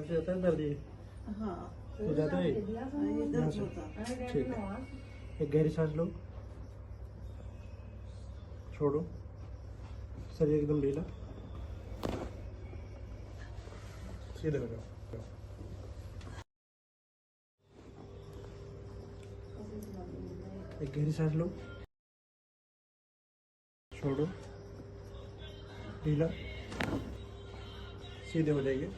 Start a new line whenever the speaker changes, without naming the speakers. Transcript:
से जाता है दर्द ये?
हाँ
तो जाता है
ये दर्द होता है।
ठीक है। एक गहरी सांस लो, छोड़ो, शरीर एकदम ढीला, सीधे हो जाओ। एक गहरी सांस लो, छोड़ो, ढीला, सीधे हो जाएंगे।